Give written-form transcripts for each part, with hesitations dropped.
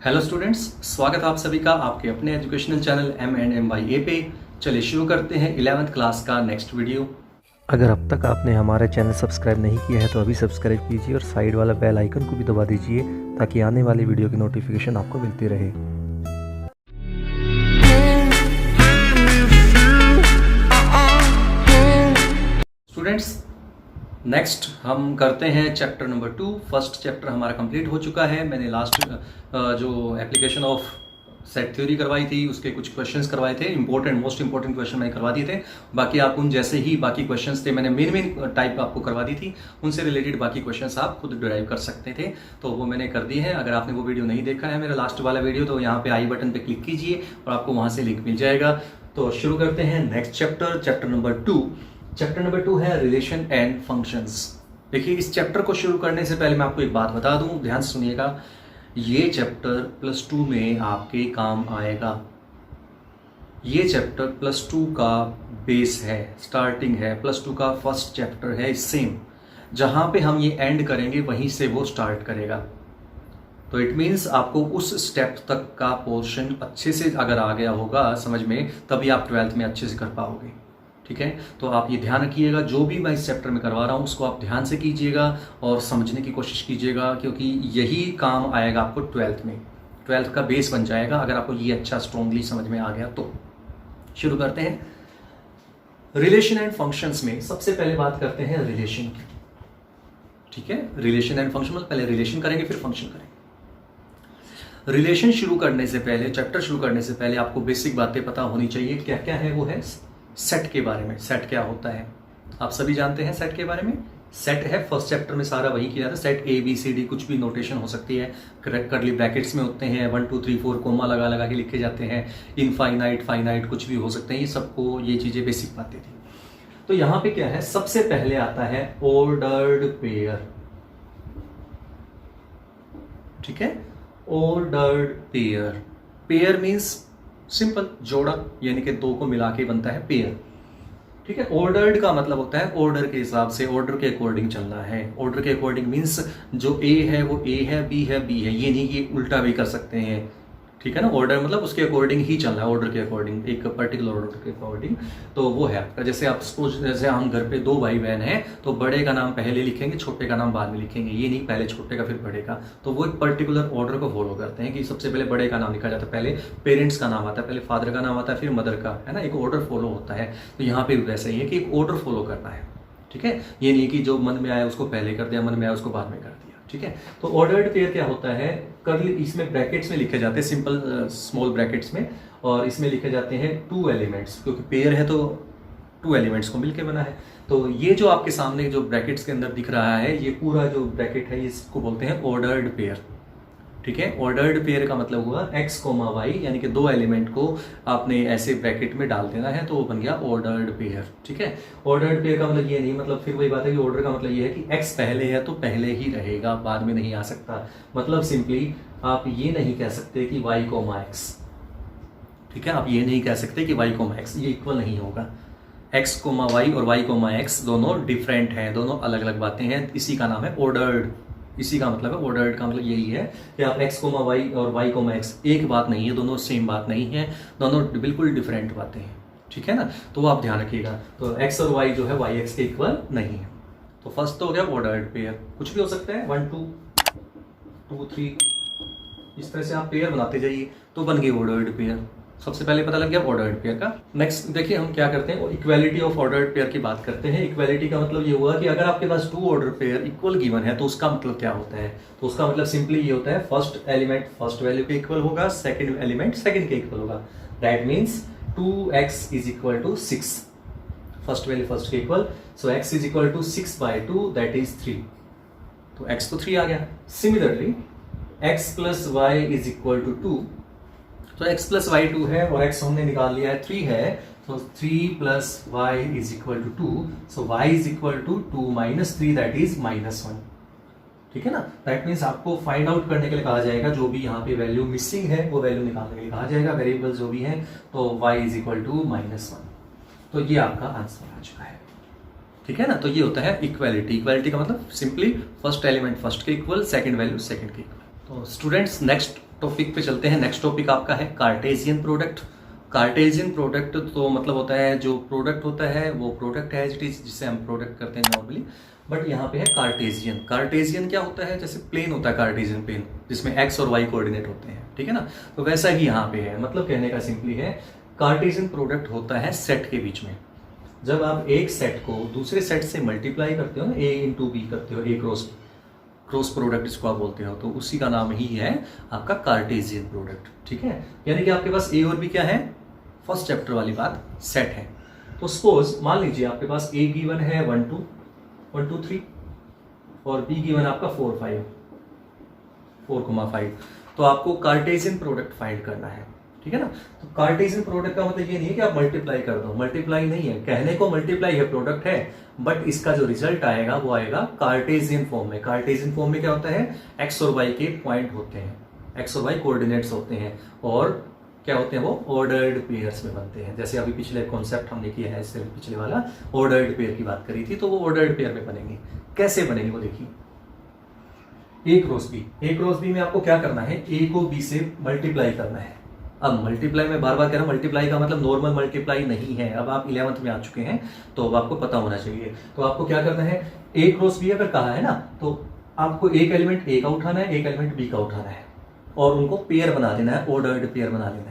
Hello students, स्वागत है आप सभी का आपके अपने educational channel M&M by A पे। चलिए शुरू करते हैं 11th क्लास का नेक्स्ट वीडियो। अगर अब तक आपने हमारा चैनल सब्सक्राइब नहीं किया है तो अभी सब्सक्राइब कीजिए और साइड वाला बेल आइकन को भी दबा दीजिए ताकि आने वाली वीडियो की नोटिफिकेशन आपको मिलती रहे। स्टूडेंट्स, नेक्स्ट हम करते हैं चैप्टर नंबर 2। फर्स्ट चैप्टर हमारा कंप्लीट हो चुका है। मैंने लास्ट जो एप्लीकेशन ऑफ सेट थ्योरी करवाई थी उसके कुछ क्वेश्चंस करवाए थे, मोस्ट इंपॉर्टेंट क्वेश्चन मैंने करवा दिए थे। बाकी आप उन जैसे ही बाकी क्वेश्चंस थे, मैंने मेन टाइप आपको करवा दी थी, उनसे रिलेटेड बाकी क्वेश्चंस आप खुद डिराइव कर सकते थे, तो वो मैंने कर दिए हैं। अगर आपने वो वीडियो नहीं देखा है, मेरा लास्ट वाला वीडियो, तो यहाँ पे आई बटन पे क्लिक कीजिए और आपको वहाँ से लिंक मिल जाएगा। तो शुरू करते हैं next chapter number 2। Chapter number 2 है रिलेशन एंड फंक्शंस। देखिए, इस चैप्टर को शुरू करने से पहले मैं आपको एक बात बता दूं, ध्यान से सुनिएगा। ये चैप्टर +2 में आपके काम आएगा। ये चैप्टर +2 का बेस है, स्टार्टिंग है, +2 का फर्स्ट चैप्टर है। सेम जहां पे हम ये एंड करेंगे वहीं से वो स्टार्ट करेगा। तो इट मीन्स आपको उस स्टेप तक का पोर्शन अच्छे से अगर आ गया होगा समझ में, तभी आप 12th में अच्छे से कर पाओगे। ठीक है, तो आप ये ध्यान रखिएगा, जो भी मैं इस चैप्टर में करवा रहा हूँ उसको आप ध्यान से कीजिएगा और समझने की कोशिश कीजिएगा, क्योंकि यही काम आएगा आपको 12th में। 12th का बेस बन जाएगा अगर आपको ये अच्छा स्ट्रांगली समझ में आ गया तो। शुरू करते हैं रिलेशन एंड फंक्शंस में। सबसे पहले बात करते हैं रिलेशन की। ठीक है, रिलेशन एंड फंक्शन में पहले रिलेशन करेंगे फिर फंक्शन करेंगे। रिलेशन शुरू करने से पहले, चैप्टर शुरू करने से पहले आपको बेसिक बातें पता होनी चाहिए। क्या क्या है? वो है सेट के बारे में। सेट क्या होता है आप सभी जानते हैं। सेट के बारे में सेट है, फर्स्ट चैप्टर में सारा वही किया था। सेट ABCD कुछ भी नोटेशन हो सकती है, करली ब्रैकेट्स में होते हैं, 1 2 3 4 कोमा लगा लगा के लिखे जाते हैं, इनफाइनाइट फाइनाइट कुछ भी हो सकते हैं। ये सबको ये चीजें बेसिक बातें थी। तो यहां पे क्या है, सबसे पहले आता है ऑर्डर्ड पेयर। ठीक है, ordered pair. Pair means simple जोड़ा, यानी कि दो को मिला के बनता है पेयर। ठीक है, ऑर्डर्ड का मतलब होता है ऑर्डर के हिसाब से, ऑर्डर के अकॉर्डिंग चलना है। ऑर्डर के अकॉर्डिंग मीन्स जो A है वो A है, B है B है, ये नहीं कि उल्टा भी कर सकते हैं। ठीक है ना, ऑर्डर मतलब उसके अकॉर्डिंग ही चलना है, ऑर्डर के अकॉर्डिंग, एक पर्टिकुलर ऑर्डर के अकॉर्डिंग। तो वो है आपका, जैसे आप सपोज जैसे हम घर पे 2 भाई बहन हैं, तो बड़े का नाम पहले लिखेंगे, छोटे का नाम बाद में लिखेंगे। ये नहीं पहले छोटे का फिर बड़े का। तो वो एक पर्टिकुलर ऑर्डर को फॉलो करते हैं कि सबसे पहले बड़े का नाम लिखा जाता है, पहले पेरेंट्स का नाम आता है, पहले फादर का नाम आता है, फिर मदर का, है ना, एक ऑर्डर फॉलो होता है। तो यहाँ पे वैसा ही है कि एक ऑर्डर फॉलो करना है। ठीक है, ये नहीं कि जो मन में आया उसको पहले कर दिया, मन में आया उसको बाद में कर दिया। ठीक है, तो ऑर्डर्ड पेयर क्या होता है, कर्ली इसमें ब्रैकेट्स में लिखे जाते हैं, सिंपल स्मॉल ब्रैकेट्स में, और इसमें लिखे जाते हैं 2 एलिमेंट्स, क्योंकि पेयर है तो 2 एलिमेंट्स को मिलके बना है। तो ये जो आपके सामने जो ब्रैकेट्स के अंदर दिख रहा है, ये पूरा जो ब्रैकेट है इसको बोलते हैं ऑर्डर्ड पेयर। ठीक है, ऑर्डर्ड पेयर का मतलब हुआ x, y, यानी कि 2 एलिमेंट को आपने ऐसे ब्रैकेट में डाल देना है, तो वो बन गया ऑर्डर्ड पेयर। ठीक है, ऑर्डर्ड पेयर का मतलब ये नहीं, मतलब फिर वही बात है कि ऑर्डर का मतलब ये है कि x पहले है तो पहले ही रहेगा, बाद में नहीं आ सकता। मतलब सिंपली आप ये नहीं कह सकते कि y, x। ठीक है, आप ये नहीं कह सकते कि y, x ये इक्वल नहीं होगा। x, y और y, x दोनों डिफरेंट हैं, दोनों अलग अलग बातें हैं, इसी का नाम है ऑर्डर्ड। इसी का मतलब है ऑर्डर्ड का मतलब यही है कि आप x, y और y, x एक बात नहीं है, दोनों सेम बात नहीं है, दोनों बिल्कुल डिफरेंट बातें हैं। ठीक है ना, तो वो आप ध्यान रखिएगा। तो x और y जो है y, x के इक्वल नहीं है। तो फर्स्ट तो हो गया ऑर्डर्ड पेयर, कुछ भी हो सकता है, 1 2 2 3, इस तरह से आप पेयर बनाते जाइए तो बन गई ऑर्डर्ड पेयर। सबसे पहले पता लग गया ऑर्डर्ड पेयर का। नेक्स्ट देखिए हम क्या करते हैं, इक्वालिटी ऑफ ऑर्डर्ड पेयर की बात करते हैं। इक्वालिटी का मतलब ये हुआ कि अगर आपके पास 2 ऑर्डर पेयर इक्वल गिवन है तो उसका मतलब क्या होता है। तो उसका मतलब सिंपली ये होता है, फर्स्ट एलिमेंट फर्स्ट वैल्यू के इक्वल होगा, सेकंड एलिमेंट सेकंड के इक्वल होगा। That means 2x = 6, first value first के equal, so x = 6/2 that is 3। तो x तो 3 आ गया। सिमिलरली x + y = 2, तो x + y 2 है और x हमने निकाल लिया है 3 है, तो 3 + y = 2, so y = 2 - 3 that is -1। ठीक है ना, दैट मीन्स आपको फाइंड आउट करने के लिए कहा जाएगा, जो भी यहाँ पे वैल्यू मिसिंग है वो वैल्यू निकालने के लिए कहा जाएगा, वेरिएबल जो भी है, तो y = -1। तो ये आपका आंसर आ चुका है। ठीक है ना, तो ये होता है इक्वालिटी। इक्वालिटी का मतलब सिंपली फर्स्ट एलिमेंट फर्स्ट के इक्वल, सेकंड वैल्यू सेकंड के इक्वल। तो स्टूडेंट्स नेक्स्ट टॉपिक पे चलते हैं। नेक्स्ट टॉपिक आपका है कार्टेशियन प्रोडक्ट। कार्टेशियन प्रोडक्ट तो मतलब होता है जो प्रोडक्ट होता है वो प्रोडक्ट है एज इट इज, जिससे हम प्रोडक्ट करते हैं नॉर्मली, बट यहाँ पे है कार्टेशियन। कार्टेशियन क्या होता है, जैसे प्लेन होता है कार्टेशियन प्लेन जिसमें एक्स और वाई कोऑर्डिनेट होते हैं, ठीक है ना, तो वैसा ही यहाँ पे है। मतलब कहने का सिंपली है कार्टेशियन प्रोडक्ट होता है सेट के बीच में। जब आप एक सेट को दूसरे सेट से मल्टीप्लाई करते हो ना, ए इंटू बी करते हो, ए क्रॉस प्रोडक्ट जिसको आप बोलते हो, तो उसी का नाम ही है आपका कार्टेशियन प्रोडक्ट, ठीक है। यानी कि आपके पास ए और बी क्या है, फर्स्ट चैप्टर वाली बात, सेट है। तो सपोज मान लीजिए आपके पास ए गिवन है 1 2 3 और बी गिवन आपका 4 5, तो आपको कार्टेशियन प्रोडक्ट फाइंड करना है, ठीक है ना। तो कार्टेशियन प्रोडक्ट का मतलब ये नहीं है कि आप मल्टीप्लाई कर दो, मल्टीप्लाई नहीं है, कहने को मल्टीप्लाई है, प्रोडक्ट है, बट इसका जो रिजल्ट आएगा वो आएगा कार्टेशियन फॉर्म में। कार्टेशियन फॉर्म में क्या होता है, एक्स और वाई के पॉइंट होते हैं, एक्स और वाई कोऑर्डिनेट्स होते हैं, और क्या होते हैं वो ऑर्डर्ड पेयर्स में बनते हैं। जैसे अभी पिछले कॉन्सेप्ट हमने किया है, इससे पिछले वाला ऑर्डर्ड पेयर की बात करी थी, तो वो ऑर्डर्ड पेयर में बनेंगे। कैसे बनेंगे वो देखिए, ए क्रॉस बी में आपको क्या करना है, ए को बी से मल्टीप्लाई करना है। अब मल्टीप्लाई में बार बार कह रहा हूं, मल्टीप्लाई का मतलब नॉर्मल मल्टीप्लाई नहीं है। अब आप 11th में आ चुके हैं तो अब आपको पता होना चाहिए। तो आपको क्या करना है, ए क्रॉस बी अगर कहा है ना, तो आपको एक एलिमेंट ए का उठाना है, एक एलिमेंट बी का उठाना है, और उनको पेयर बना देना है, ऑर्डर्ड पेयर बना लेना है।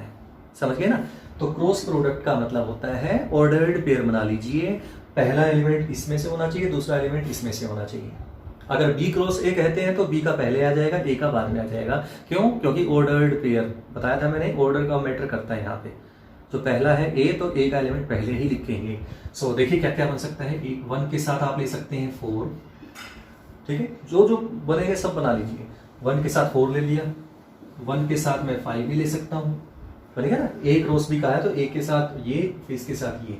समझ गए ना। तो क्रॉस प्रोडक्ट का मतलब होता है ऑर्डर्ड पेयर बना लीजिए। पहला एलिमेंट इसमें से होना चाहिए, दूसरा एलिमेंट इसमें से होना चाहिए। अगर बी क्रॉस ए कहते हैं तो बी का पहले आ जाएगा, ए का बाद में आ जाएगा। क्यों? क्योंकि ऑर्डर्ड पेयर बताया था मैंने, ऑर्डर का मैटर करता है यहाँ पे। तो पहला है ए, तो ए का एलिमेंट पहले ही लिखेंगे। सो देखिए क्या क्या बन सकता है। 1 के साथ आप ले सकते हैं 4, ठीक है, जो जो बनेंगे सब बना लीजिए। 1 के साथ 4 ले लिया, 1 के साथ मैं 5 भी ले सकता हूँ, बनेगा ना। ए क्रॉस बी का है तो ए के साथ ये, फिर इसके साथ ये,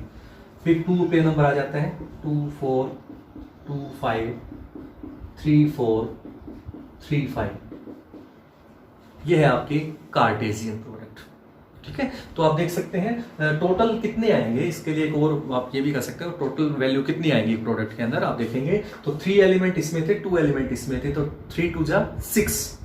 फिर 2 पे नंबर आ जाता है, 2 4 2 5 3 4 3 5। ये है आपके कार्टेशियन प्रोडक्ट, ठीक है। तो आप देख सकते हैं टोटल कितने आएंगे, इसके लिए एक और आप ये भी कर सकते हो, टोटल वैल्यू कितनी आएंगी प्रोडक्ट के अंदर। आप देखेंगे तो 3 एलिमेंट इसमें थे, 2 एलिमेंट इसमें थे, तो 3 2 जा 6,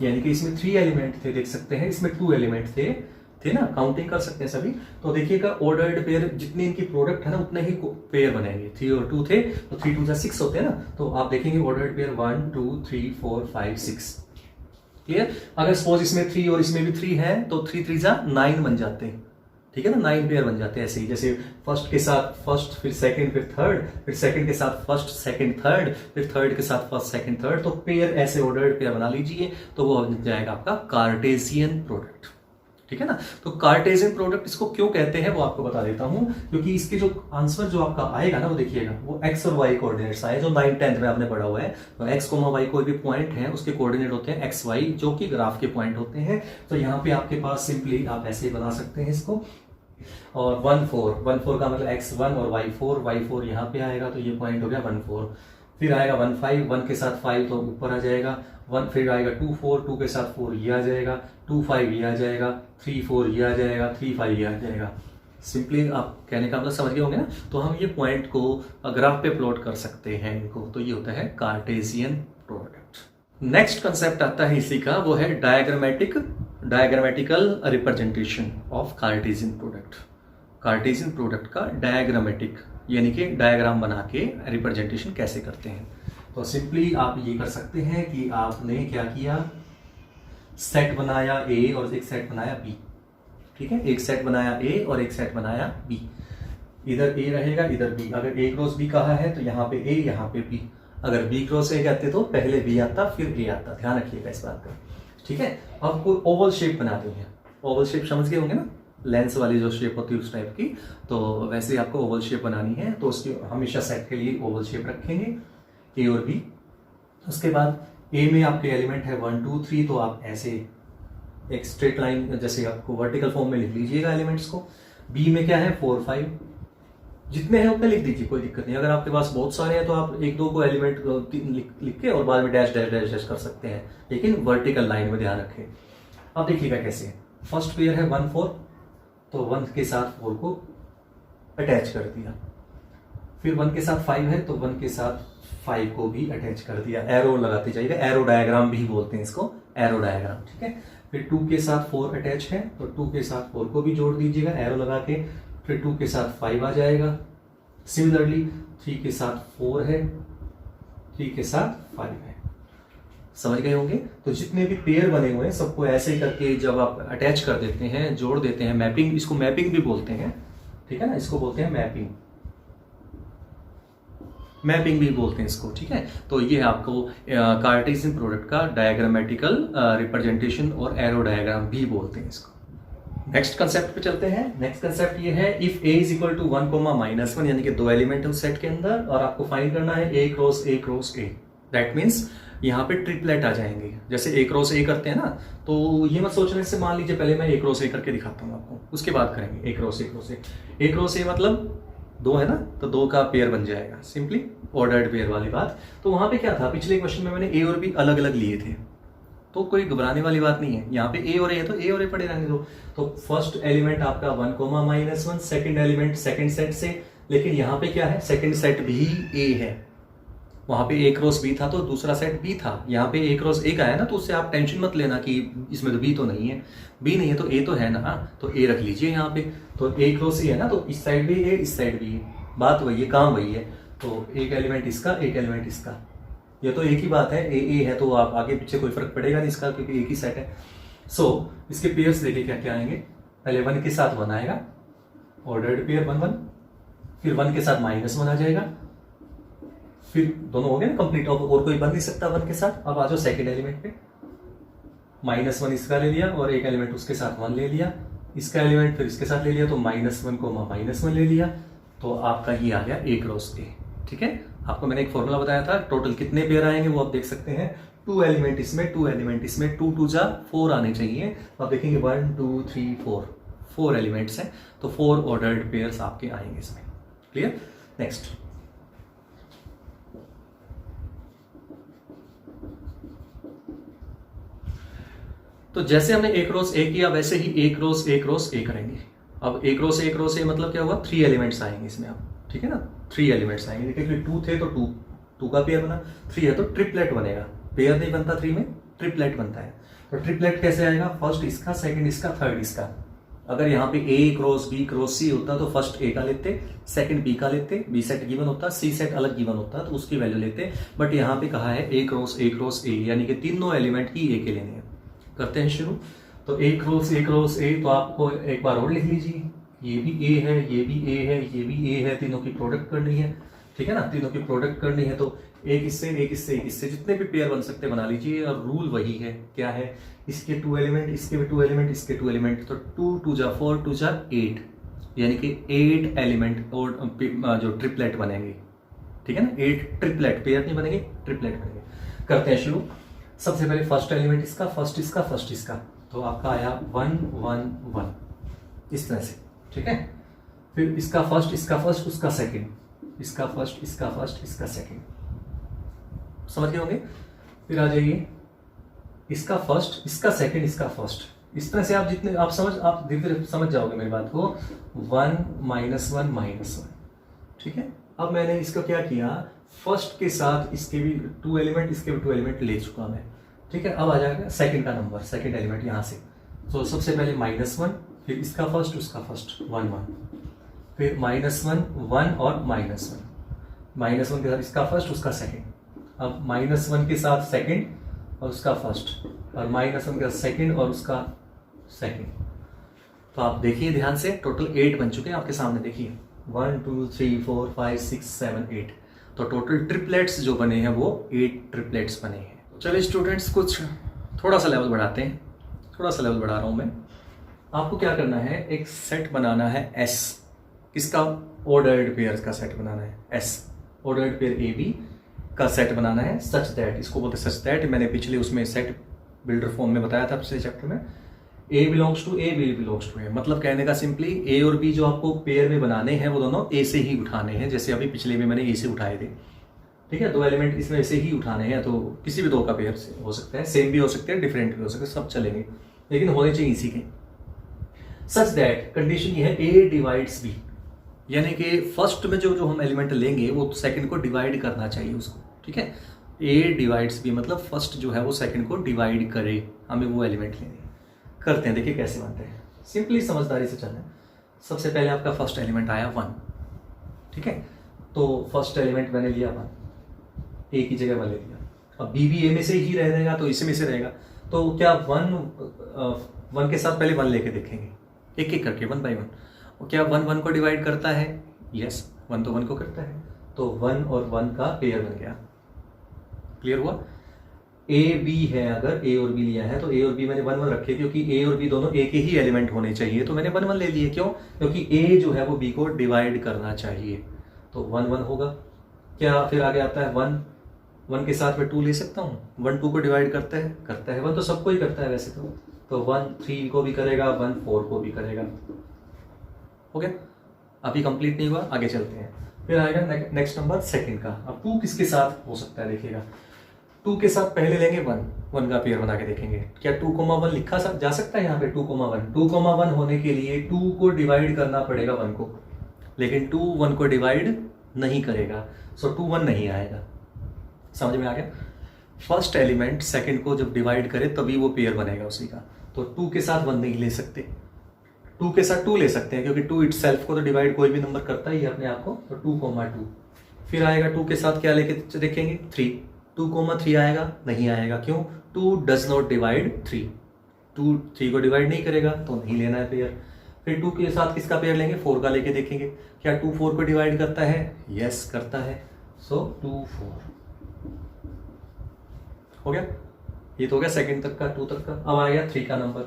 यानी कि इसमें 3 एलिमेंट थे, देख सकते हैं इसमें 2 एलिमेंट थे ना, काउंटिंग कर सकते हैं सभी। तो देखिएगा ऑर्डर्ड पेयर जितनी इनकी प्रोडक्ट है ना उतने ही पेयर बनेंगे। 3 और 2 थे तो 3 2 जा 6 होते हैं ना। तो आप देखेंगे ऑर्डर्ड पेयर 1 2 3 4 5 6, क्लियर। अगर सपोज इसमें 3 और इसमें भी 3 है तो 3 3 जा 9 बन जाते हैं, ठीक है ना, 9 पेयर बन जाते हैं। ऐसे ही जैसे फर्स्ट के साथ फर्स्ट, फिर सेकंड, फिर थर्ड, फिर सेकंड के साथ फर्स्ट सेकंड थर्ड, फिर थर्ड के साथ फर्स्ट सेकंड थर्ड, तो पेयर ऐसे ऑर्डर्ड पेयर बना लीजिए, तो वो बन जाएगा आपका कार्टेशियन प्रोडक्ट, ठीक है ना। तो कार्टेशियन प्रोडक्ट इसको क्यों कहते हैं वो आपको बता देता हूं, क्योंकि इसके जो आंसर जो आपका आएगा ना वो देखिएगा, वो एक्स और वाई कोऑर्डिनेट्स आए जो 9th 10th में आपने पढ़ा हुआ है। तो एक्स कोमा वाई कोई भी पॉइंट है उसके कोऑर्डिनेट होते हैं एक्स वाई, जो कि ग्राफ के पॉइंट होते हैं। तो यहाँ पे आपके पास सिंपली आप ऐसे बना सकते हैं इसको। और 1 4 का मतलब x1 और y4 यहाँ पे आएगा, तो ये पॉइंट हो गया 1 4। फिर आएगा 1 5, 1 के साथ 5 तो ऊपर आ जाएगा, 1 फिर आएगा 2 4, 2 के साथ 4 ये आ जाएगा, 2 5 ये आ जाएगा, 3 4 ये आ जाएगा, 3 5 ये आ जाएगा। सिंपली आप कहने का मतलब समझ गए होंगे ना। तो हम ये पॉइंट को ग्राफ पे प्लॉट कर सकते हैं इनको, तो ये होता है कार्टेशियन प्रोडक्ट। नेक्स्ट कंसेप्ट आता है इसी का, वो है diagrammatical representation of Cartesian product. Cartesian product का डायग्रामेटिक यानी कि डायग्राम बना के रिप्रेजेंटेशन कैसे करते हैं। तो सिंपली आप ये कर सकते हैं कि आपने क्या किया, सेट बनाया ए और एक सेट बनाया बी, ठीक है, एक सेट बनाया ए और एक सेट बनाया बी। इधर ए रहेगा, इधर बी। अगर ए क्रॉस बी कहा है तो यहाँ पे ए, यहाँ पे बी। अगर बी क्रॉस ए कहते तो पहले बी आता फिर ए आता, ध्यान रखिएगा इस बात का, ठीक है। अब कोई ओवल शेप बना दी है, ओवल शेप समझ गए होंगे ना, लेंस वाली जो शेप होती है उस टाइप की। तो वैसे ही आपको ओवल शेप बनानी है, तो उसकी हमेशा सेट के लिए ओवल शेप रखेंगे ए और बी। उसके बाद ए में आपके एलिमेंट है 1 2 3, तो आप ऐसे एक स्ट्रेट लाइन जैसे आपको वर्टिकल फॉर्म में लिख लीजिएगा एलिमेंट्स को। बी में क्या है 4 5, जितने हैं उतने लिख दीजिए, कोई दिक्कत नहीं। अगर आपके पास बहुत सारे हैं तो आप 1 2 को एलिमेंट लिख के और बाद में डैश डैश डैश डैश कर सकते हैं, लेकिन वर्टिकल लाइन में ध्यान रखें। अब देखिएगा कैसे, फर्स्ट पेयर है 1 4, तो 1 के साथ 4 को अटैच कर दिया। फिर 1 के साथ 5 है तो 1 के साथ 5 को भी अटैच कर दिया। एरो लगाते जाइएगा, एरो डायग्राम भी बोलते हैं इसको, एरो डायग्राम, ठीक है। फिर 2 के साथ 4 अटैच है तो 2 के साथ 4 को भी जोड़ दीजिएगा एरो लगा के। फिर 2 के साथ 5 आ जाएगा। सिमिलरली 3 के साथ 4 है, 3 के साथ 5 है। समझ गए होंगे। तो जितने भी पेयर बने हुए हैं सबको ऐसे करके जब आप अटैच कर देते हैं, जोड़ देते हैं, मैपिंग, इसको मैपिंग भी बोलते हैं, ठीक है ना, इसको बोलते हैं मैपिंग, मैपिंग भी बोलते हैं इसको, ठीक है। तो ये आपको कार्टेशियन प्रोडक्ट का डायग्रामेटिकल रिप्रेजेंटेशन और एरो डायग्राम भी बोलते हैं इसको। नेक्स्ट कंसेप्ट पे चलते हैं। नेक्स्ट कंसेप्ट ये है if a is equal to 1, -1 यानी कि 2 एलिमेंट है उस सेट के अंदर और आपको फाइंड करना है a cross a cross a। That means यहाँ पे ट्रिपलेट आ जाएंगे। जैसे a क्रॉस a करते हैं ना, तो ये मत सोचने से, मान लीजिए पहले मैं a क्रॉस a करके दिखाता हूँ आपको, उसके बाद करेंगे a cross a cross a। a cross a मतलब 2 है ना, तो 2 का पेयर बन जाएगा, सिंपली ऑर्डर्ड पेयर वाली बात। तो वहां पे क्या था, पिछले क्वेश्चन में मैंने a और b अलग अलग लिए थे, तो कोई घबराने वाली बात नहीं है। यहाँ पे a और a है तो a और a पड़े रहने दो। तो फर्स्ट एलिमेंट आपका 1, -1, सेकंड एलिमेंट सेकंड सेट से, लेकिन यहाँ पे क्या है, सेकंड सेट भी a है। वहां पे a क्रॉस b था तो दूसरा सेट b था, यहाँ पे a क्रॉस a का है ना, तो उससे आप टेंशन मत लेना कि इसमें तो b तो नहीं है, b नहीं है तो a तो है ना, तो a रख लीजिए यहाँ पे। तो a क्रॉस a है ना, तो इस साइड भी a, इस साइड भी a, बात वही है, काम वही है। तो एक एलिमेंट इसका, एक एलिमेंट इसका, ये तो एक ही बात है, a है तो आप आगे पीछे कोई फर्क पड़ेगा नहीं इसका, क्योंकि एक ही सेट है। सो इसके पेयर्स देखिए क्या क्या आएंगे। पहले 1 के साथ 1 आएगा, ऑर्डर्ड पेयर 1, 1, फिर 1 के साथ -1 आ जाएगा, फिर दोनों हो गए ना कंप्लीट, और कोई बन नहीं सकता 1 के साथ। अब आ जाओ सेकंड एलिमेंट पे, -1 इसका ले लिया और एक एलिमेंट उसके साथ 1 ले लिया, इसका एलिमेंट फिर इसके साथ ले लिया, तो -1, -1 ले लिया, तो आपका ये आ गया a क्रॉस a, ठीक है। आपको मैंने एक फॉर्मूला बताया था, टोटल कितने पेयर आएंगे वो आप देख सकते हैं। 2 एलिमेंट इसमें, 2 एलिमेंट इसमें, 2 2 जा 4 आने चाहिए। तो आप देखेंगे 1 2 3 4 एलिमेंट्स हैं, तो 4 ऑर्डर्ड पेयर्स आपके आएंगे इसमें। क्लियर। नेक्स्ट, तो जैसे हमने a क्रॉस a किया वैसे ही a cross a cross a करेंगे। अब a क्रॉस a मतलब क्या हुआ, 3 एलिमेंट्स आएंगे इसमें, आप ठीक है ना, 3 एलिमेंट्स आएंगे। देखिए 2 थे तो 2 का पेयर बना, 3 है तो ट्रिपलेट बनेगा। पेयर नहीं बनता 3 में, ट्रिपलेट बनता है। तो ट्रिपलेट कैसे आएगा, फर्स्ट इसका, सेकंड इसका, थर्ड इसका। अगर यहाँ पे a cross b cross c होता तो फर्स्ट a का लेते, सेकंड b का लेते, b सेट गिवन होता, c सेट अलग गिवन होता तो उसकी वैल्यू लेते। बट यहाँ पे कहा है a क्रॉस a यानी कि तीनों एलिमेंट ही a के लेने हैं। करते हैं शुरू। तो a क्रॉस a, तो आपको एक बार और लिख लीजिए, ये भी a है, ये भी a है, ये भी a है, तीनों की प्रोडक्ट करनी है, ठीक है ना, तीनों की प्रोडक्ट करनी है। तो एक इससे, एक इससे, एक इससे, जितने भी पेयर बन सकते बना लीजिए। और रूल वही है, क्या है, इसके 2 एलिमेंट, इसके भी 2 एलिमेंट, इसके 2 एलिमेंट, तो 2 2 जा 4, 2 जा 8, यानी कि 8 एलिमेंट और जो ट्रिपलेट बनेंगे, ठीक है ना, 8 ट्रिपलेट, पेयर नहीं बनेंगे, ट्रिपलेट बनेंगे। करते हैं शुरू। सबसे पहले फर्स्ट एलिमेंट इसका, फर्स्ट इसका, फर्स्ट इसका, तो आपका आया 1 1 1 इस तरह से, ठीक है। फिर इसका फर्स्ट, इसका फर्स्ट, उसका सेकंड, इसका फर्स्ट, इसका फर्स्ट, इसका सेकंड, समझ गए होंगे। फिर आ जाइए इसका फर्स्ट, इसका सेकंड, इसका फर्स्ट, इस तरह से आप जितने आप धीरे धीरे समझ जाओगे मेरी बात को। 1 -1 -1, ठीक है। अब मैंने इसका क्या किया, फर्स्ट के साथ इसके भी 2 एलिमेंट, इसके भी 2 एलिमेंट ले चुका मैं, ठीक है। अब आ जाएगा सेकंड का नंबर, सेकंड एलिमेंट यहाँ से। तो सबसे पहले -1, फिर इसका फर्स्ट, उसका फर्स्ट 1 1, फिर -1 1 और -1 के साथ इसका फर्स्ट, उसका सेकंड। अब -1 के साथ सेकंड और उसका फर्स्ट, और -1 के साथ सेकंड और उसका सेकंड। तो आप देखिए ध्यान से, टोटल 8 बन चुके हैं आपके सामने, देखिए 1 2 3 4 5 6 7 8। तो टोटल ट्रिपलेट्स जो बने हैं वो 8 ट्रिपलेट्स बने हैं। चलिए स्टूडेंट्स, कुछ थोड़ा सा लेवल बढ़ाते हैं, थोड़ा सा लेवल बढ़ा रहा हूं मैं। आपको क्या करना है, एक सेट बनाना है S, किसका, ऑर्डर्ड पेयर का सेट बनाना है S, ऑर्डर्ड पेयर AB का सेट बनाना है, सच दैट, इसको बोलते हैं सच दैट। मैंने पिछले उसमें सेट बिल्डर फॉर्म में बताया था पिछले चैप्टर में। A belongs to A, B belongs to A, मतलब कहने का सिंपली A और B जो आपको पेयर में बनाने हैं वो दोनों A से ही उठाने हैं। जैसे अभी पिछले में मैंने A से उठाए थे, ठीक है। 2 एलिमेंट इसमें से ही उठाने हैं, तो किसी भी 2 का पेयर से हो सकता है, सेम भी हो सकते हैं, डिफरेंट भी हो सकते हैं, सब चलेंगे, लेकिन होने चाहिए इसी के। सच दैट कंडीशन ये है A डिवाइड्स B, यानी कि फर्स्ट में जो हम एलिमेंट लेंगे वो सेकंड को डिवाइड करना चाहिए उसको, ठीक है। A डिवाइड्स B मतलब फर्स्ट जो है वो सेकंड को डिवाइड करे, हमें वो एलिमेंट लेने हैं। करते हैं, देखिए कैसे बनते हैं। सिंपली समझदारी से चलना है। सबसे पहले आपका फर्स्ट एलिमेंट आया 1, ठीक है, तो फर्स्ट एलिमेंट मैंने लिया 1, ए की जगह 1 ले लिया। अब बी भी ए में से ही रहेगा तो इसी में से रहेगा, तो क्या 1 के साथ पहले 1 लेके देखेंगे, एक एक करके 1 बाई 1। और क्या 1 को डिवाइड करता है? यस, 1 तो 1 को करता है, तो 1 और 1 का पेयर बन गया। क्लियर हुआ? ए बी है, अगर ए और बी लिया है तो ए और बी मैंने 1 1 रखे, क्योंकि ए और बी दोनों एक ही एलिमेंट होने चाहिए, तो मैंने 1 1 ले लिए। क्यों? क्योंकि ए जो है वो बी को डिवाइड करना चाहिए, तो 1 1 होगा। क्या फिर आगे आता है 1 के साथ मैं 2 ले सकता हूँ, 1 2 को डिवाइड करता है 1 तो सबको ही करता है वैसे तो 1 3 को भी करेगा, 1 4 को भी करेगा। ओके, अभी कंप्लीट नहीं हुआ, आगे चलते हैं। फिर आएगा नेक्स्ट नंबर सेकंड का। अब 2 किसके साथ हो सकता है देखिएगा, 2 के साथ पहले लेंगे 1 का पेयर बना के देखेंगे। क्या 2,1 लिखा जा सकता है यहाँ पे? 2,1 होने के लिए 2 को डिवाइड करना पड़ेगा 1 को, लेकिन 2 1 को डिवाइड नहीं करेगा, सो 2 1 नहीं आएगा। समझ में आ गया? फर्स्ट एलिमेंट सेकंड को जब डिवाइड करे तभी वो पेयर बनेगा उसी का, तो 2 के साथ 1 नहीं ले सकते, 2 के साथ 2 ले सकते हैं, क्योंकि 2 इटसेल्फ को तो डिवाइड कोई भी नंबर करता ही है अपने आप को, तो 2,2। फिर आएगा 2 के साथ क्या लेके देखेंगे, 3, 2,3 आएगा? नहीं आएगा। क्यों? 2 डज नॉट डिवाइड 3, 2 3 को डिवाइड नहीं करेगा, तो नहीं लेना है पेयर। फिर 2 के साथ किसका पेयर लेंगे? 4 का लेके देखेंगे। क्या 2 4 को डिवाइड करता है? यस, करता है, सो 2 4 हो गया। ये तो हो गया सेकंड तक का, 2 तक का। अब आ गया 3 का नंबर।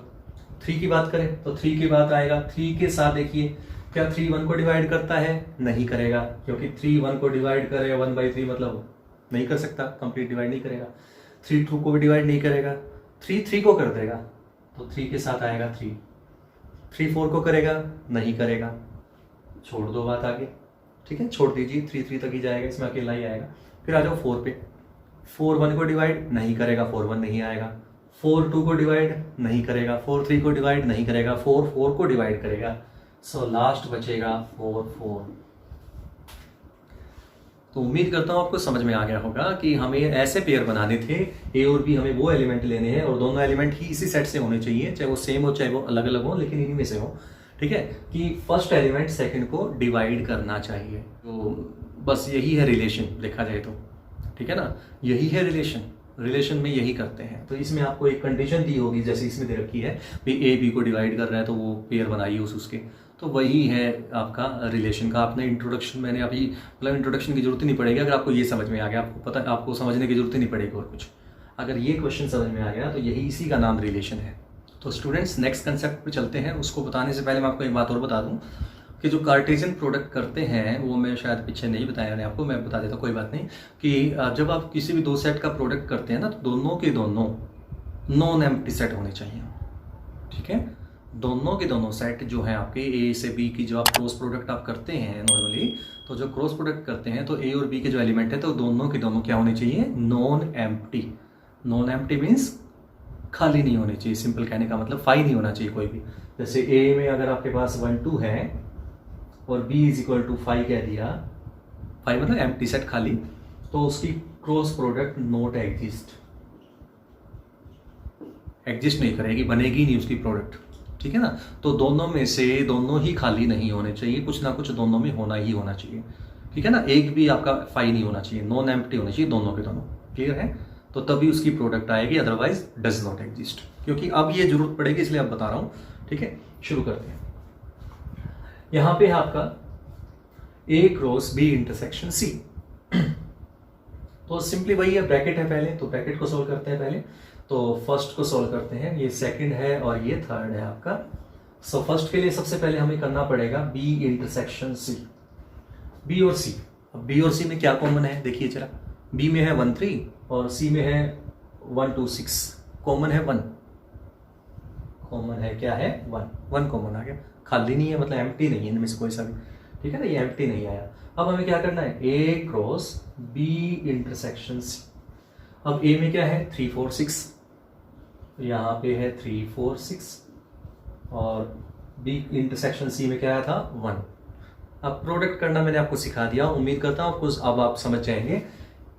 3 की बात करें तो 3 की बात आएगा, 3 के साथ देखिए, क्या 3 1 को डिवाइड करता है? नहीं करेगा, क्योंकि 3 1 को डिवाइड करेगा 1/3 मतलब नहीं कर सकता, कंप्लीट डिवाइड नहीं करेगा। 3 2 को भी डिवाइड नहीं करेगा, 3 3 को कर देगा, तो 3 के साथ आएगा 3 4 को करेगा? नहीं करेगा, छोड़ दो बात आगे, ठीक है, छोड़ दीजिए, 3 3 तक ही जाएगा, इसमें अकेला ही आएगा। फिर आ जाओ 4 पे, 4 1 को डिवाइड नहीं करेगा, 4 1 नहीं आएगा। 4 2 को डिवाइड नहीं करेगा, 4 3 को डिवाइड नहीं करेगा, 4 4 को डिवाइड करेगा, सो लास्ट बचेगा 4 4। तो उम्मीद करता हूँ आपको समझ में आ गया होगा कि हमें ऐसे पेयर बनाने थे, ए और बी हमें वो एलिमेंट लेने हैं, और दोनों एलिमेंट ही इसी सेट से होने चाहिए, चाहे वो सेम हो चाहे वो अलग अलग हो, लेकिन इन्हीं में से हो, ठीक है, कि फर्स्ट एलिमेंट सेकंड को डिवाइड करना चाहिए। तो बस यही है रिलेशन, देखा जाए तो, ठीक है ना, यही है रिलेशन में यही करते हैं। तो इसमें आपको एक कंडीशन दी होगी, जैसे इसमें दे रखी है भी ए बी को डिवाइड कर रहा है तो वो पेयर बनाइए उसके, तो वही है आपका रिलेशन का। आपने इंट्रोडक्शन, मैंने अभी मतलब इंट्रोडक्शन की जरूरत ही नहीं पड़ेगी, अगर आपको ये समझ में आ गया, आपको पता, आपको समझने की जरूरत ही नहीं पड़ेगी और कुछ। अगर ये क्वेश्चन समझ में आ गया तो यही, इसी का नाम रिलेशन है। तो स्टूडेंट्स नेक्स्ट कंसेप्ट पे चलते हैं। उसको बताने से पहले मैं आपको एक बात और बता दूं कि जो कार्टेशियन प्रोडक्ट करते हैं, वो मैं शायद पीछे नहीं बताया मैंने आपको, मैं बता देता हूँ, कोई बात नहीं, कि जब आप किसी भी 2 सेट का प्रोडक्ट करते हैं ना, तो दोनों के दोनों नॉन एम्प्टी सेट होने चाहिए, ठीक है। दोनों के दोनों सेट जो है आपके ए से बी की, जो आप क्रॉस प्रोडक्ट आप करते हैं नॉर्मली, तो जो क्रॉस प्रोडक्ट करते हैं तो ए और बी के जो एलिमेंट है तो दोनों के दोनों क्या होने चाहिए? Non empty. Non empty means खाली नहीं होने चाहिए, सिंपल कहने का मतलब फाई नहीं होना चाहिए कोई भी। जैसे ए में अगर आपके पास 1 2 है और बी इज इक्वल टू 5 कह दिया, 5 मतलब एम्प्टी सेट खाली, तो उसकी क्रॉस प्रोडक्ट नॉट एग्जिस्ट नहीं करेगी, बनेगी नहीं उसकी प्रोडक्ट, ठीक है ना। तो दोनों में से दोनों ही खाली नहीं होने चाहिए, कुछ ना कुछ दोनों में होना ही होना चाहिए, ठीक है ना। एक भी आपका फाई नहीं होना चाहिए, नॉन एम्प्टी होना चाहिए दोनों के दोनों, क्लियर है। तो तभी उसकी प्रोडक्ट आएगी, अदरवाइज डज नॉट एग्जिस्ट। क्योंकि अब ये जरूरत पड़ेगी इसलिए अब बता रहा हूँ, ठीक है। शुरू करते हैं। यहां पे है आपका ए क्रॉस बी इंटरसेक्शन सी, तो सिंपली वही है, ब्रैकेट है पहले, तो ब्रैकेट को सोल्व करते हैं पहले। तो फर्स्ट को सोल्व करते हैं, ये सेकंड है और ये थर्ड है आपका। सो फर्स्ट के लिए सबसे पहले हमें करना पड़ेगा बी इंटरसेक्शन सी, बी और सी। अब बी और सी में क्या कॉमन है देखिए जरा, बी में है 1 3 और सी में है 1 2 6, कॉमन है 1, कॉमन है क्या है 1 कॉमन आ गया, खाली नहीं है मतलब एम्प्टी नहीं है इनमें से कोई सा भी, ठीक है ना, ये एम्प्टी नहीं आया। अब हमें क्या करना है, ए क्रॉस बी इंटरसेक्शन सी। अब ए में क्या है 3 4 6, यहाँ पे है 3 4 6 और बी इंटरसेक्शन सी में क्या आया था 1। अब प्रोडक्ट करना मैंने आपको सिखा दिया, उम्मीद करता हूँ आपको अब आप समझ जाएंगे।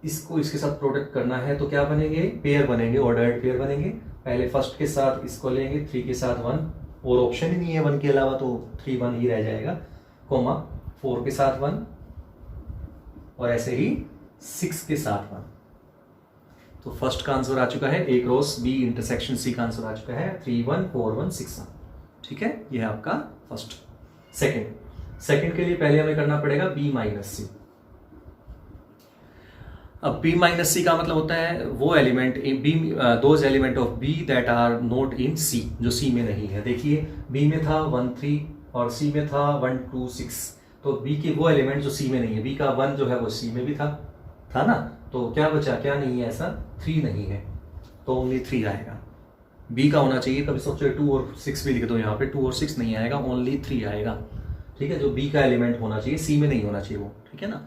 इसको इसके साथ प्रोडक्ट करना है तो क्या बनेंगे, पेयर बनेंगे, ऑर्डर्ड पेयर बनेंगे। पहले फर्स्ट के साथ इसको लेंगे, 3 के साथ 1, और ऑप्शन ही नहीं है 1 के अलावा, तो 3 1 ही रह जाएगा, कोमा 4 के साथ 1, और ऐसे ही 6 के साथ 1। तो फर्स्ट का आंसर आ चुका है A cross B intersection C का आंसर आ चुका है 3 1 4 1 6 1। ठीक है, यह है आपका फर्स्ट। सेकंड के लिए पहले हमें करना पड़ेगा B माइनस C। अब B माइनस C का मतलब होता है वो element those element of B that are not in C, जो C में नहीं है। देखिए B में था 1 3 और C में था 1 2 6, तो B के वो एलिमेंट जो C में नहीं है, B का 1 जो है वो C में भी था ना, तो क्या बचा, क्या नहीं है, ऐसा 3 नहीं है, तो ओनली 3 आएगा। B का होना चाहिए, कभी सोचो 2 और 6 भी लिख दो यहाँ पे, 2 और 6 नहीं आएगा, ओनली 3 आएगा। ठीक है, जो B का एलिमेंट होना चाहिए C में नहीं होना चाहिए वो, ठीक है ना।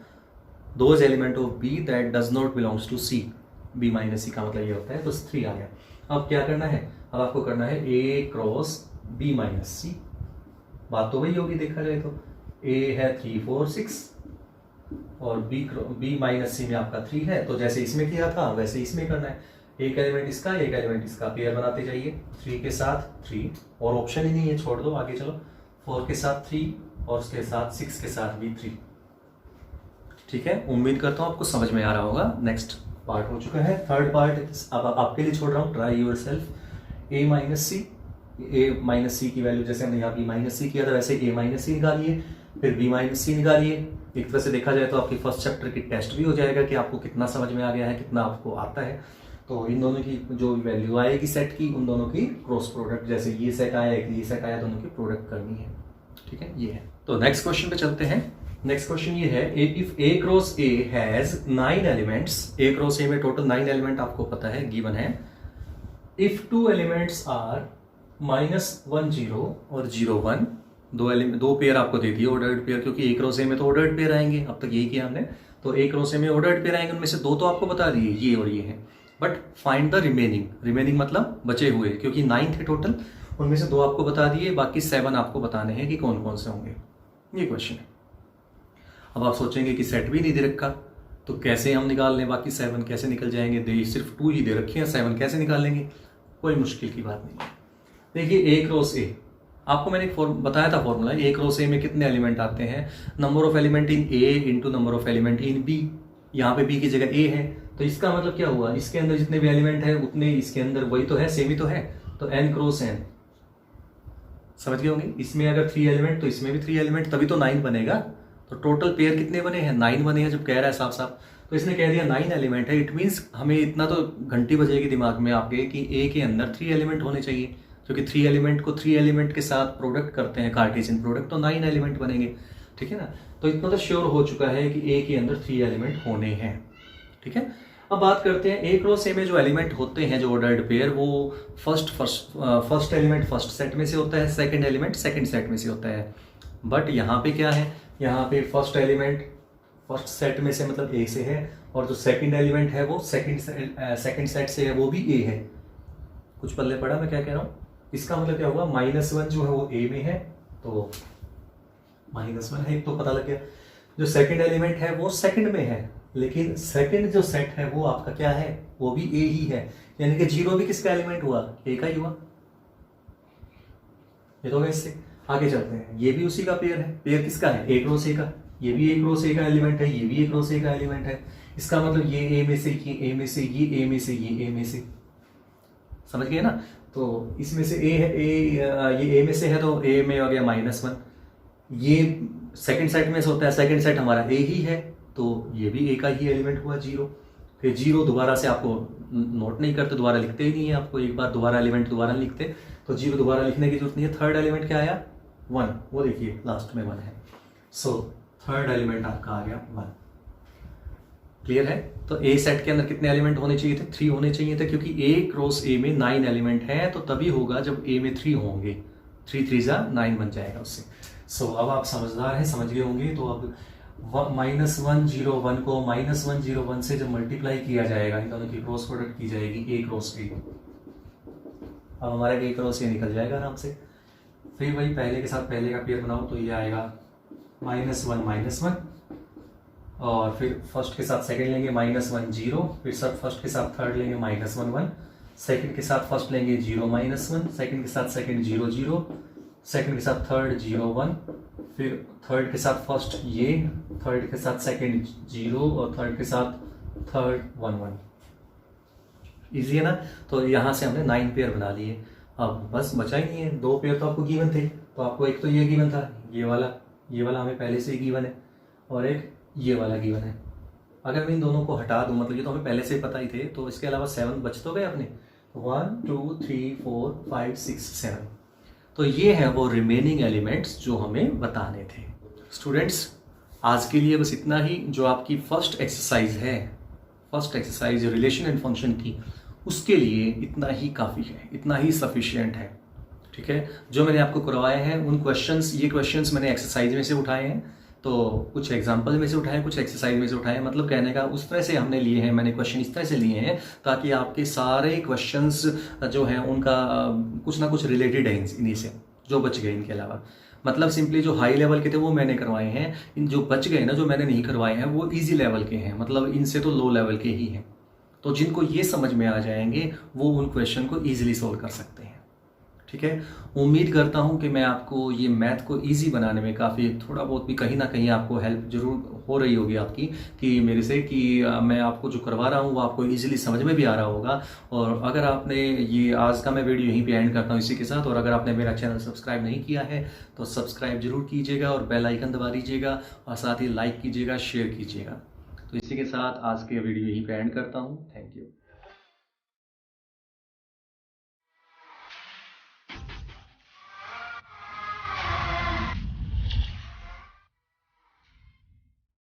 Those element of B that does not belongs to C, B minus C का मतलब ये होता है, तो 3 आ गया। अब क्या करना है, अब आपको करना है A cross B minus C। बात तो वही होगी देखा जाए तो, A है 3 4 6 और B माइनस C में आपका 3 है, तो जैसे इसमें किया था वैसे इसमें करना है। एक एलिमेंट इसका, एक एलिमेंट इसका, पेयर बनाते जाइए, 3 के साथ 3, और ऑप्शन ही नहीं है, छोड़ दो, आगे चलो, 4 के साथ 3 और उसके साथ 6 के साथ भी 3। ठीक है, उम्मीद करता हूँ आपको समझ में आ रहा होगा। नेक्स्ट पार्ट हो चुका है, थर्ड पार्ट अब आपके लिए छोड़ रहा हूँ, try your self. A minus C की वैल्यू जैसे हमने यहाँ B माइनस C किया था वैसे A माइनस C निकालिए, फिर B माइनस C निकालिए। एक तरह से देखा जाए तो आपकी फर्स्ट चैप्टर की टेस्ट भी हो जाएगा कि आपको कितना समझ में आ गया है, कितना आपको आता है। तो इन दोनों की जो वैल्यू आएगी सेट की, उन दोनों की क्रॉस प्रोडक्ट, जैसे ये सेट आया ये सेट आया, दोनों की प्रोडक्ट करनी है। ठीक है, ये है। तो नेक्स्ट क्वेश्चन पे चलते हैं। नेक्स्ट क्वेश्चन ये है, if A cross A has 9 elements, A cross A में टोटल 9 एलिमेंट आपको पता है, गिवन है। इफ 2 एलिमेंट्स आर -1 0 और 0 1, दो पेयर आपको दे दिए ऑर्डर्ड पेयर, क्योंकि A क्रॉस A में तो ऑर्डर्ड पेयर आएंगे, अब तक यही किया हमने। तो A क्रॉस A में ऑर्डर्ड पेयर आएंगे, उनमें से 2 तो आपको बता दिए, ये और ये हैं। बट फाइंड द रिमेनिंग मतलब बचे हुए, क्योंकि 9 थे टोटल, उनमें से 2 आपको बता दिए, बाकी 7 आपको बताने हैं कि कौन कौन से होंगे। ये क्वेश्चन है। अब आप सोचेंगे कि सेट भी नहीं दे रखा, तो कैसे हम निकाल लें, बाकी 7 कैसे निकल जाएंगे, सिर्फ 2 ही दे रखे हैं, 7 कैसे निकाल लेंगे, कोई मुश्किल की बात नहीं है। देखिए A क्रॉस A, आपको मैंने बताया था फॉर्मूला, A क्रॉस A में कितने एलिमेंट आते हैं, number of element in A into number of element in B। यहाँ पे B की जगह A है, तो इसका मतलब क्या हुआ, इसके अंदर जितने भी एलिमेंट है उतने इसके अंदर वही तो है, सेम ही तो है, तो N क्रॉस N। समझ गए होंगे, इसमें अगर 3 एलिमेंट तो इसमें भी 3 एलिमेंट, तभी तो 9 बनेगा। तो टोटल पेयर कितने बने हैं, 9 बने हैं, जब कह रहा है साफ साफ, तो इसने कह दिया 9 एलिमेंट है। इट मीन्स हमें इतना तो घंटी बजेगी दिमाग में आपके कि A के अंदर 3 एलिमेंट होने चाहिए, क्योंकि 3 एलिमेंट को 3 एलिमेंट के साथ प्रोडक्ट करते हैं, कार्टेशियन प्रोडक्ट, तो 9 एलिमेंट बनेंगे। ठीक है ना, तो इतना तो श्योर हो चुका है कि A के अंदर 3 एलिमेंट होने हैं। ठीक है, अब बात करते हैं A क्रॉस A में जो एलिमेंट होते हैं, जो ऑर्डर्ड पेयर, वो फर्स्ट एलिमेंट फर्स्ट सेट में से होता है, सेकंड एलिमेंट सेकंड सेट में से होता है। बट यहाँ पे क्या है, यहाँ पे फर्स्ट एलिमेंट फर्स्ट सेट में से मतलब A से है, और जो सेकंड एलिमेंट है वो सेकंड सेट से है, वो भी A है। कुछ पल्ले पड़ा मैं क्या कह रहा हूँ, इसका मतलब क्या हुआ, -1 जो है वो A में है, तो -1 है, तो पता लग गया। जो सेकंड एलिमेंट है वो सेकंड में है, लेकिन सेकंड जो सेट है वो आपका क्या है, वो भी A ही है, यानी कि 0 भी किसका एलिमेंट हुआ, A का ही हुआ। ये तो इससे आगे चलते हैं, ये भी उसी का पेयर है, पेयर किसका है, A क्रॉस A का, ये भी A क्रॉस A का एलिमेंट है, ये भी A क्रॉस A का एलिमेंट है। इसका मतलब ये A में से, ये A में से, ये A में से, ये A में से, समझ गए ना। तो इसमें से A है, ये A में से है, तो A में हो गया -1। ये सेकंड सेट में से होता है, सेकंड सेट हमारा A ही है, तो ये भी A का ही एलिमेंट हुआ 0। फिर 0 दोबारा से आपको नोट नहीं करते, दोबारा लिखते ही नहीं है, आपको एक बार दोबारा एलिमेंट दोबारा नहीं लिखते, तो 0 दोबारा लिखने की जरूरत नहीं है। थर्ड एलिमेंट क्या आया, 1, वो देखिए लास्ट में 1 है, सो थर्ड एलिमेंट आपका आ गया 1। क्लियर है। तो A सेट के अंदर कितने एलिमेंट होने चाहिए थे, 3 होने चाहिए थे, क्योंकि A क्रॉस A में 9 एलिमेंट है, तो तभी होगा जब A में 3 होंगे, 3 3 9 बन जाएगा उससे। सो अब आप समझदार हैं, समझ गए होंगे। तो अब -1 0 1 को -1 0 1 से जब मल्टीप्लाई किया जाएगा, इन दोनों की क्रॉस प्रोडक्ट की जाएगी, A क्रॉस A, अब हमारा A क्रॉस A निकल जाएगा आराम से। फिर वही पहले के साथ पहले का पेयर बनाओ, तो ये आएगा -1 -1, और फिर फर्स्ट के साथ सेकंड लेंगे -1 0, फिर सब फर्स्ट के साथ थर्ड लेंगे -1 1, सेकंड के साथ फर्स्ट लेंगे 0 -1, सेकंड के साथ सेकंड 0 0, सेकंड के साथ थर्ड 0 1, फिर थर्ड के साथ फर्स्ट ये, थर्ड के साथ सेकंड 0 और थर्ड के साथ थर्ड 1 1। इजी है ना। तो यहाँ से हमने 9 पेयर बना लिए। अब बस बचा ही नहीं है, 2 पेयर तो आपको गिवन थे। तो आपको एक तो ये गिवन था, ये वाला हमें पहले से ही गिवन है, और एक ये वाला गिवन है। अगर मैं इन दोनों को हटा दूं, मतलब ये तो हमें पहले से ही पता ही थे, तो इसके अलावा 7 बच तो गए अपने। 1 2 3 4 5 6 7। तो ये है वो रिमेनिंग एलिमेंट्स जो हमें बताने थे। स्टूडेंट्स, आज के लिए बस इतना ही। जो आपकी फर्स्ट एक्सरसाइज है, first exercise relation and function की, उसके लिए इतना ही काफ़ी है, इतना ही सफिशिएंट है। ठीक है, जो मैंने आपको करवाए हैं उन क्वेश्चंस, ये क्वेश्चंस मैंने एक्सरसाइज में से उठाए हैं, तो कुछ एग्जाम्पल में से उठाए, कुछ एक्सरसाइज में से उठाए। मतलब कहने का उस तरह से हमने लिए हैं, मैंने क्वेश्चन इस तरह से लिए हैं ताकि आपके सारे क्वेश्चंस जो हैं उनका कुछ ना कुछ रिलेटेड है इन्हीं से, जो बच गए इनके अलावा। मतलब सिंपली जो हाई लेवल के थे वो मैंने करवाए हैं, इन जो बच गए ना, जो मैंने नहीं करवाए हैं, वो ईजी लेवल के हैं, मतलब इनसे तो लो लेवल के ही हैं। तो जिनको ये समझ में आ जाएंगे वो उन क्वेश्चन को ईजिली सोल्व कर सकते हैं। ठीक है, उम्मीद करता हूँ कि मैं आपको ये मैथ को इजी बनाने में काफ़ी थोड़ा बहुत भी कहीं ना कहीं आपको हेल्प जरूर हो रही होगी आपकी, कि मेरे से कि मैं आपको जो करवा रहा हूँ वो आपको इजीली समझ में भी आ रहा होगा। और अगर आपने ये आज का मैं वीडियो यहीं पे एंड करता हूँ इसी के साथ, और अगर आपने मेरा चैनल सब्सक्राइब नहीं किया है तो सब्सक्राइब जरूर कीजिएगा और बेल आइकन दबा दीजिएगा, और साथ ही लाइक कीजिएगा, शेयर कीजिएगा। तो इसी के साथ आज के वीडियो यहीं पे एंड करता हूँ। Thank you.